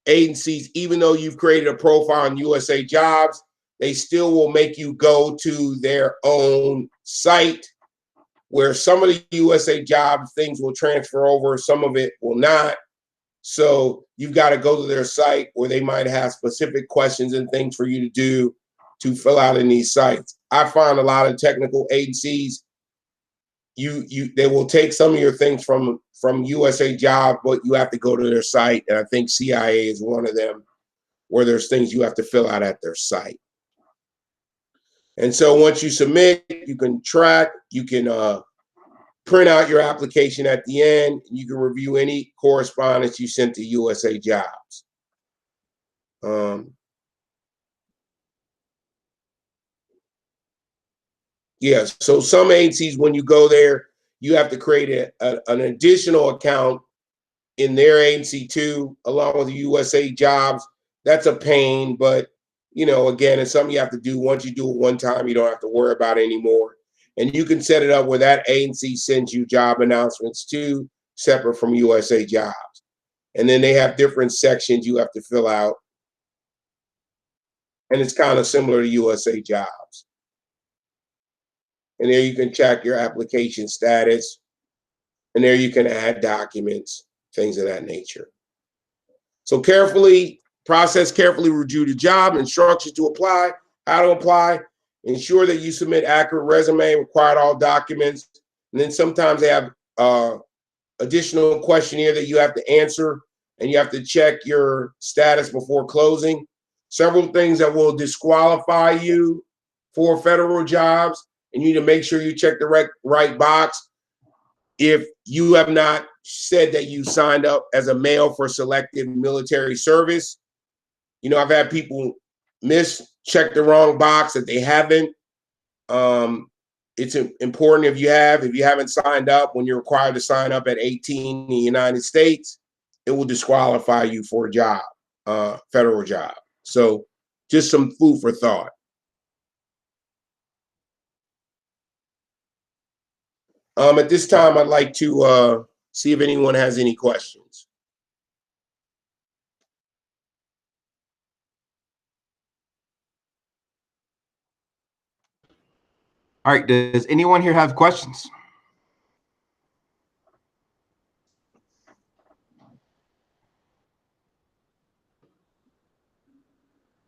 agencies, even though you've created a profile on USAJOBS, they still will make you go to their own site, where some of the USAJOBS things will transfer over, some of it will not. So you've got to go to their site where they might have specific questions and things for you to do to fill out in these sites. I find a lot of technical agencies, they will take some of your things from USAJOBS, but you have to go to their site. And I think CIA is one of them, where there's things you have to fill out at their site. And so once you submit, you can track, you can print out your application at the end, and you can review any correspondence you sent to USAJOBS. Yeah, so some agencies, when you go there, you have to create an additional account in their agency too, along with the USAJOBS. that's a pain, but you know, again, it's something you have to do. Once you do it one time, you don't have to worry about it anymore. And you can set it up where that agency sends you job announcements too, separate from USA Jobs. And then they have different sections you have to fill out. And it's kind of similar to USA Jobs. And there you can check your application status. And there you can add documents, things of that nature. So carefully review the job, instructions to apply, how to apply, ensure that you submit accurate resume, required all documents. And then sometimes they have additional questionnaire that you have to answer, and you have to check your status before closing. Several things that will disqualify you for federal jobs, and you need to make sure you check the right box. If you have not said that you signed up as a male for selective military service, you know, I've had people check the wrong box that they haven't. It's important if you haven't signed up when you're required to sign up at 18 in the United States, it will disqualify you for a job, federal job. So just some food for thought. At this time, I'd like to see if anyone has any questions. All right, does anyone here have questions?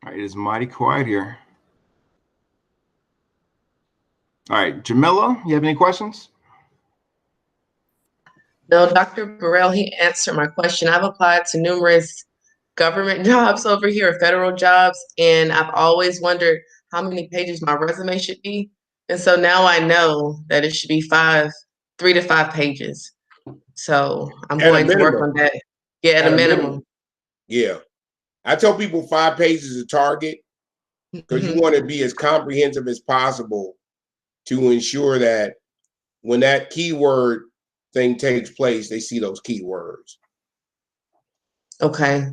All right, it is mighty quiet here. All right, Jamila, you have any questions? No, Dr. Burrell, he answered my question. I've applied to numerous government jobs over here, federal jobs, and I've always wondered how many pages my resume should be. And so now I know that it should be 3 to 5 pages. So I'm going to work on that. Yeah, at a minimum. Yeah. I tell people 5 pages is a target because you want to be as comprehensive as possible to ensure that when that keyword thing takes place, they see those keywords. Okay.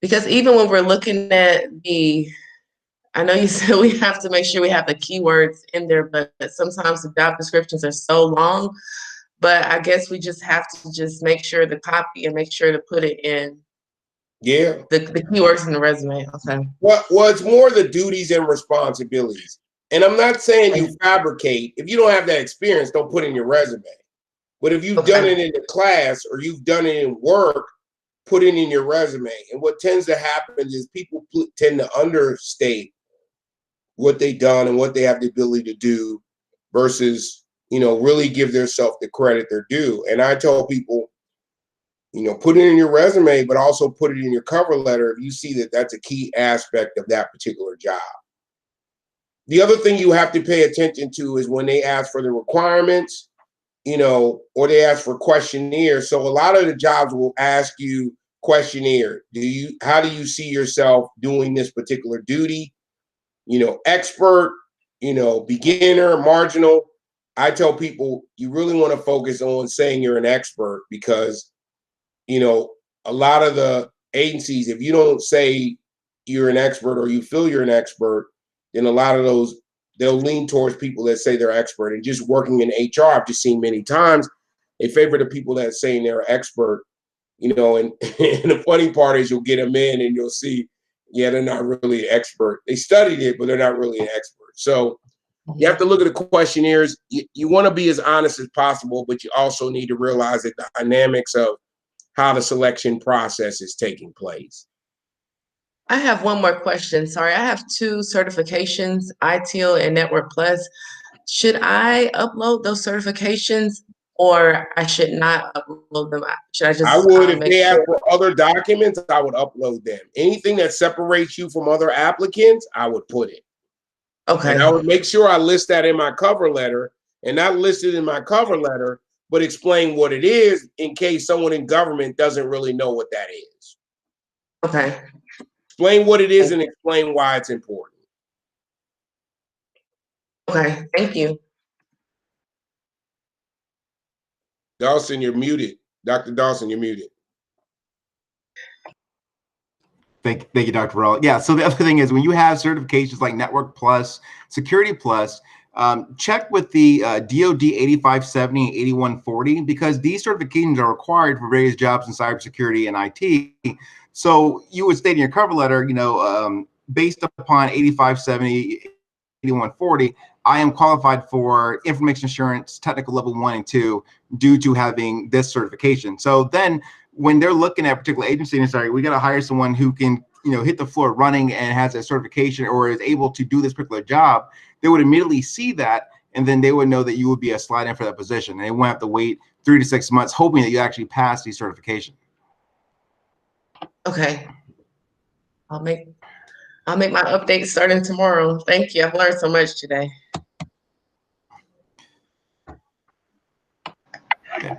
Because even when we're looking at I know you said we have to make sure we have the keywords in there, but sometimes the job descriptions are so long. But I guess we just have to just make sure to copy and make sure to put it in. Yeah. The keywords in the resume. Okay. Well, it's more the duties and responsibilities. And I'm not saying you fabricate. If you don't have that experience, don't put it in your resume. But if you've done it in the class or you've done it in work, put it in your resume. And what tends to happen is people tend to understate what they've done and what they have the ability to do versus, you know, really give themselves the credit they're due. And I tell people, you know, put it in your resume, but also put it in your cover letter if you see that that's a key aspect of that particular job. The other thing you have to pay attention to is when they ask for the requirements, you know, or they ask for questionnaires. So a lot of the jobs will ask you questionnaire. How do you see yourself doing this particular duty? You know, expert, you know, beginner, marginal. I tell people you really want to focus on saying you're an expert because, you know, a lot of the agencies, if you don't say you're an expert or you feel you're an expert, then a lot of those, they'll lean towards people that say they're expert. And just working in HR, I've just seen many times, they favor the people that are saying they're an expert, you know, and the funny part is you'll get them in and you'll see, yeah, they're not really an expert. They studied it, but they're not really an expert. So you have to look at the questionnaires. You want to be as honest as possible, but you also need to realize that the dynamics of how the selection process is taking place. I have one more question. Sorry, I have 2 certifications, ITIL and Network Plus. Should I upload those certifications or I should not upload them? Should I just I would, if they ask for other documents, I would upload them. Anything that separates you from other applicants, I would put it. Okay. And I would make sure I list that in my cover letter, and not list it in my cover letter, but explain what it is in case someone in government doesn't really know what that is. Okay. Explain what it is and explain why it's important. Okay, thank you. Dawson, you're muted. Dr. Dawson, you're muted. Thank you, Dr. Burrell. Yeah, so the other thing is when you have certifications like Network Plus, Security Plus, check with the DoD 8570 and 8140, because these certifications are required for various jobs in cybersecurity and IT. So you would state in your cover letter, based upon 8570, 8140, I am qualified for information assurance technical level 1 and 2 due to having this certification. So then when they're looking at a particular agency and sorry, we got to hire someone who can, hit the floor running and has a certification or is able to do this particular job, they would immediately see that, and then they would know that you would be a slide in for that position. And they won't have to wait 3 to 6 months hoping that you actually pass the certification. Okay. I'll make my update starting tomorrow. Thank you. I've learned so much today. Okay.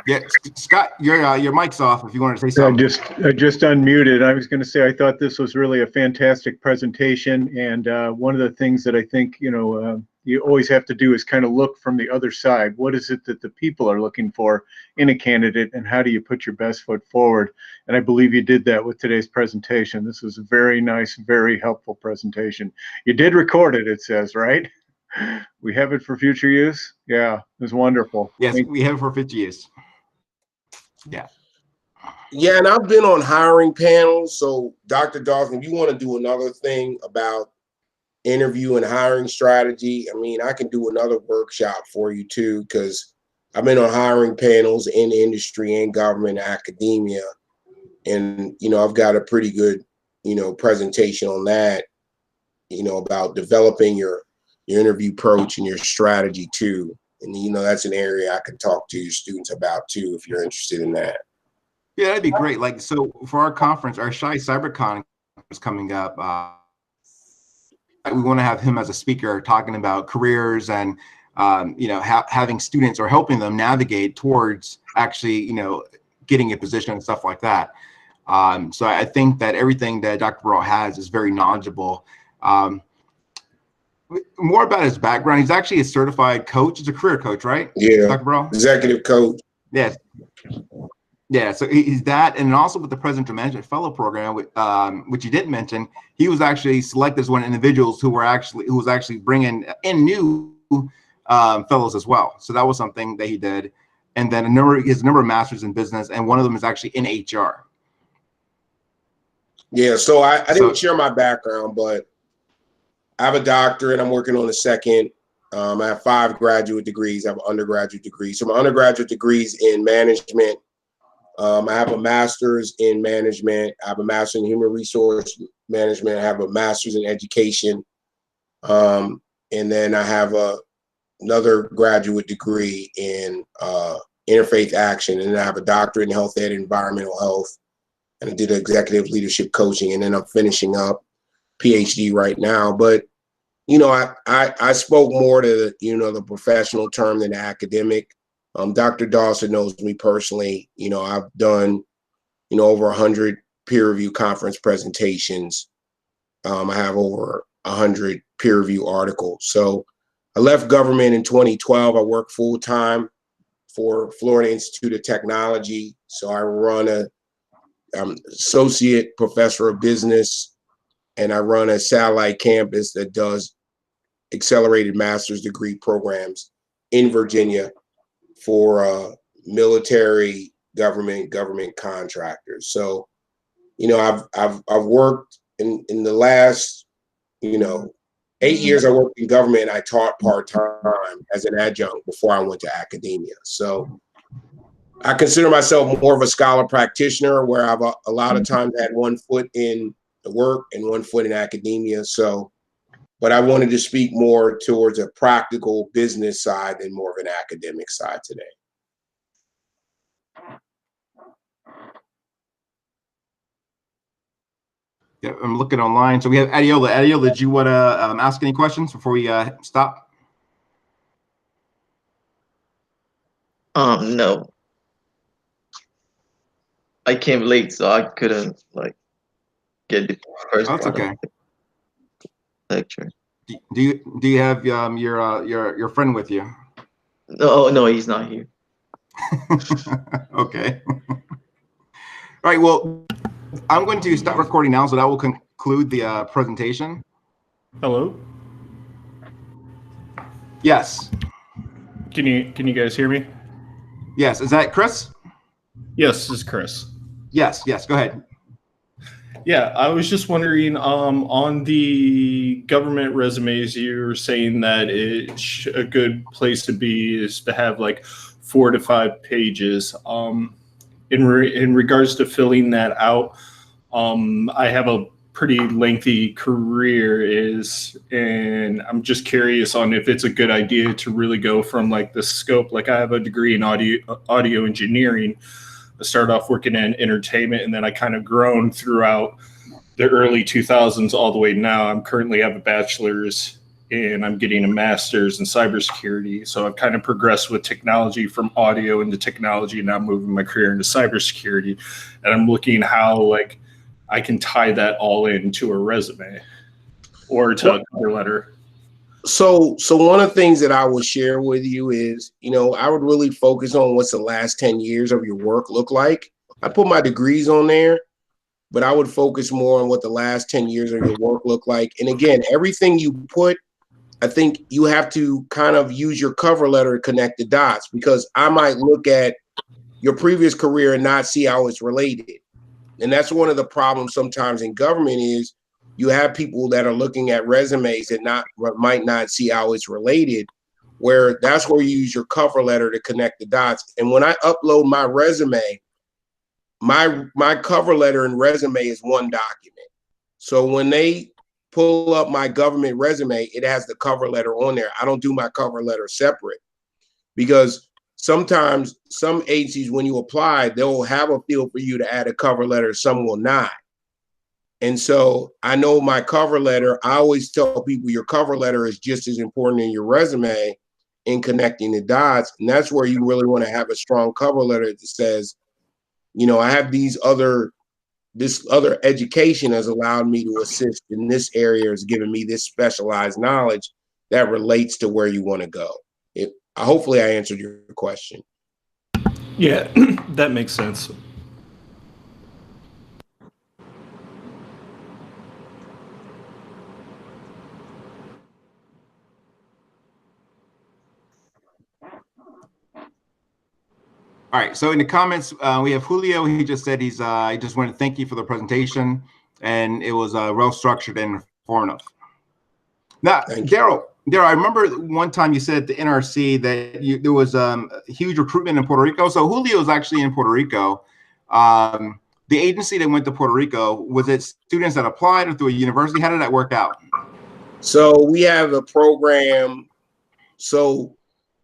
Yeah, Scott, your mic's off if you wanted to say something. I just unmuted. I was going to say I thought this was really a fantastic presentation, and one of the things that I think you always have to do is kind of look from the other side. What is it that the people are looking for in a candidate, and how do you put your best foot forward? And I believe you did that with today's presentation. This was a very nice, very helpful presentation. You did record it, it says, right? We have it for future use. Yeah, it was wonderful. Yes, we have it for future use. Yeah. Yeah, and I've been on hiring panels. So, Dr. Dawson, if you want to do another thing about interview and hiring strategy, I mean, I can do another workshop for you too, because I've been on hiring panels in industry and government, academia, and I've got a pretty good presentation on that, about developing your interview approach and your strategy too. And that's an area I can talk to your students about too, if you're interested in that. Yeah, that'd be great. Like, so for our conference, our Shy CyberCon is coming up. We want to have him as a speaker talking about careers and, having students or helping them navigate towards actually, getting a position and stuff like that. So I think that everything that Dr. Burrell has is very knowledgeable. More about his background. He's actually a certified coach. He's a career coach, right? Yeah. Dr. Burrell? Executive coach. Yes. Yeah. So he's that. And also with the Presidential Management Fellow Program, which you didn't mention, he was actually selected as one of the individuals who was actually bringing in new fellows as well. So that was something that he did. And then he has a number of masters in business, and one of them is actually in HR. Yeah. So I didn't share my background, but I have a doctorate. I'm working on a second. I have 5 graduate degrees. I have an undergraduate degree. So my undergraduate degree is in management. I have a master's in management. I have a master's in human resource management. I have a master's in education. And then I have another graduate degree in interfaith action. And then I have a doctorate in health ed and environmental health. And I did executive leadership coaching. And then I'm finishing up PhD right now. But I spoke more to the professional term than the academic. Dr. Dawson knows me personally. I've done over 100 peer review conference presentations. I have over 100 peer review articles. So I left government in 2012. I work full time for Florida Institute of Technology. So I run I'm associate professor of business, and I run a satellite campus that does accelerated master's degree programs in Virginia for military, government contractors. So, I've worked in the last, 8 years. I worked in government, and I taught part-time as an adjunct before I went to academia. So I consider myself more of a scholar practitioner, where I've a lot of times had one foot in the work and one foot in academia. So, but I wanted to speak more towards a practical business side than more of an academic side today. Yeah, I'm looking online. So we have Adiola. Adiola, did you want to ask any questions before we stop? No. I came late, so I couldn't get the first That's part okay. of the lecture. Do you have your friend with you? No, he's not here. Okay. All right. Well, I'm going to stop recording now, so that will conclude the presentation. Hello? Yes. Can you guys hear me? Yes. Is that Chris? Yes, this is Chris. Yes. Yes. Go ahead. Yeah, I was just wondering, on the government resumes, you were saying that a good place to be is to have like 4 to 5 pages. In regards to filling that out, I have a pretty lengthy career, and I'm just curious on if it's a good idea to really go from like the scope. Like, I have a degree in audio engineering. I started off working in entertainment, and then I kind of grown throughout the early 2000s all the way now. I'm currently have a bachelor's, and I'm getting a master's in cybersecurity. So I've kind of progressed with technology from audio into technology, and now moving my career into cybersecurity. And I'm looking how like I can tie that all into a resume or to a cover letter. So one of the things that I would share with you is, I would really focus on what's the last 10 years of your work look like. I put my degrees on there, but I would focus more on what the last 10 years of your work look like. And again, everything you put, I think you have to kind of use your cover letter to connect the dots, because I might look at your previous career and not see how it's related. And that's one of the problems sometimes in government is you have people that are looking at resumes that might not see how it's related, where that's where you use your cover letter to connect the dots. And when I upload my resume, my cover letter and resume is one document. So when they pull up my government resume, it has the cover letter on there. I don't do my cover letter separate, because sometimes some agencies, when you apply, they'll have a field for you to add a cover letter, some will not. And so I know my cover letter, I always tell people your cover letter is just as important in your resume in connecting the dots. And that's where you really want to have a strong cover letter that says, I have this other education has allowed me to assist in this area, has given me this specialized knowledge that relates to where you want to go. Hopefully I answered your question. Yeah, that makes sense. All right. So in the comments, we have Julio. He just said he just wanted to thank you for the presentation, and it was well structured and informative. Now, Darrell, I remember one time you said at the NRC that there was huge recruitment in Puerto Rico. So Julio is actually in Puerto Rico. The agency that went to Puerto Rico, was it students that applied or through a university? How did that work out? So we have a program. So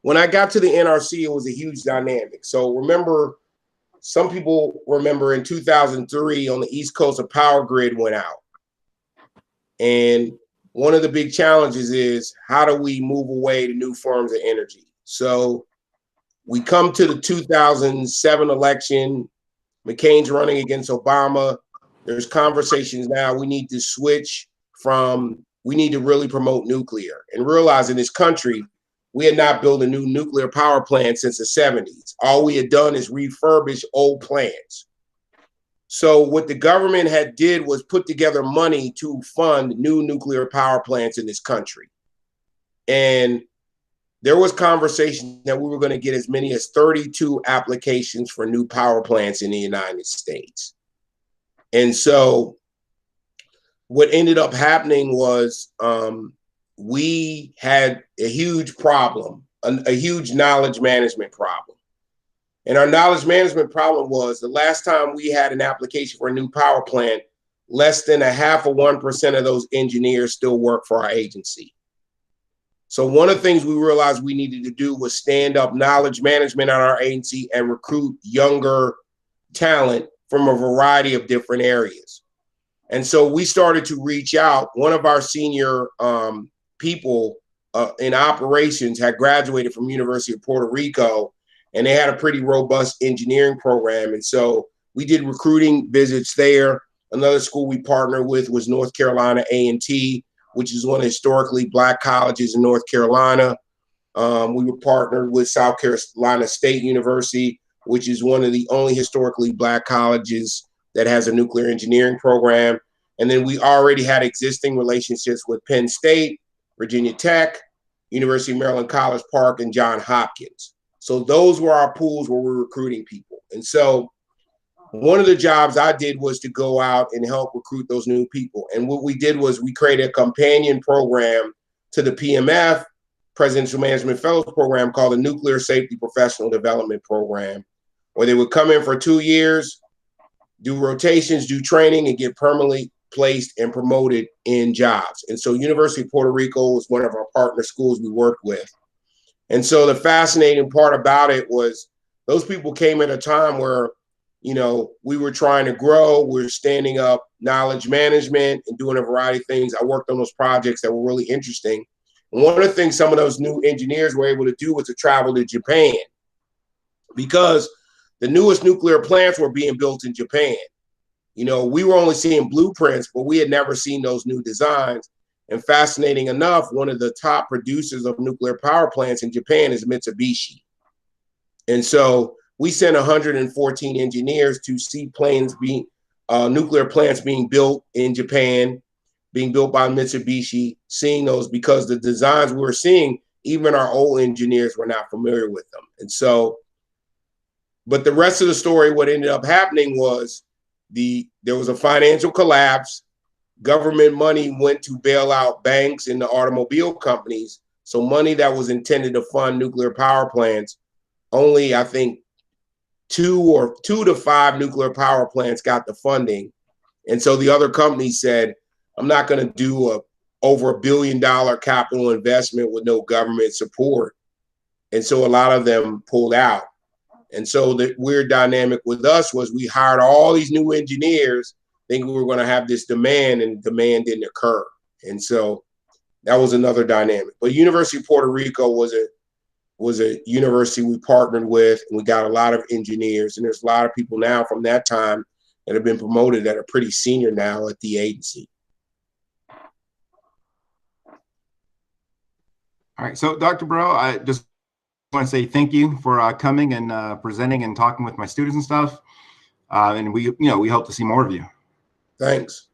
when I got to the NRC, it was a huge dynamic. So remember, some people remember in 2003 on the East Coast, a power grid went out. And one of the big challenges is, how do we move away to new forms of energy? So we come to the 2007 election, McCain's running against Obama. There's conversations now, we need to switch we need to really promote nuclear, and realize in this country, we had not built a new nuclear power plant since the 70s. All we had done is refurbish old plants. So what the government had did was put together money to fund new nuclear power plants in this country. And there was conversation that we were going to get as many as 32 applications for new power plants in the United States. And so what ended up happening was we had a huge problem, a huge knowledge management problem. And our knowledge management problem was, the last time we had an application for a new power plant, less than 0.5% of those engineers still work for our agency. So one of the things we realized we needed to do was stand up knowledge management at our agency and recruit younger talent from a variety of different areas. And so we started to reach out. One of our senior people in operations had graduated from University of Puerto Rico, and they had a pretty robust engineering program. And so we did recruiting visits there. Another school we partnered with was North Carolina A&T, which is one of the historically Black colleges in North Carolina. We were partnered with South Carolina State University, which is one of the only historically Black colleges that has a nuclear engineering program. And then we already had existing relationships with Penn State, Virginia Tech, University of Maryland, College Park, and Johns Hopkins. So those were our pools where we're recruiting people. And so one of the jobs I did was to go out and help recruit those new people. And what we did was we created a companion program to the PMF, Presidential Management Fellows Program, called the Nuclear Safety Professional Development Program, where they would come in for 2 years, do rotations, do training, and get permanently placed and promoted in jobs. And so University of Puerto Rico was one of our partner schools we worked with. And so the fascinating part about it was those people came at a time where, you know, we were trying to grow, we were standing up knowledge management and doing a variety of things. I worked on those projects that were really interesting. And one of the things some of those new engineers were able to do was to travel to Japan, because the newest nuclear plants were being built in Japan. You know, we were only seeing blueprints, but we had never seen those new designs. And fascinating enough, one of the top producers of nuclear power plants in Japan is Mitsubishi. And so we sent 114 engineers to see planes being, nuclear plants being built in Japan, being built by Mitsubishi, seeing those, because the designs we were seeing, even our old engineers were not familiar with them. And so, but the rest of the story, what ended up happening was there was a financial collapse. Government money went to bail out banks and the automobile companies. So money that was intended to fund nuclear power plants, only I think 2 to 5 nuclear power plants got the funding. And so the other companies said, I'm not going to do over $1 billion capital investment with no government support. And so a lot of them pulled out. And so the weird dynamic with us was we hired all these new engineers thinking we were going to have this demand, and demand didn't occur. And so that was another dynamic. But University of Puerto Rico was a university we partnered with, and we got a lot of engineers. And there's a lot of people now from that time that have been promoted that are pretty senior now at the agency. All right. So Dr. Burrell, I just want to say thank you for coming and presenting and talking with my students and stuff. And we hope to see more of you. Thanks.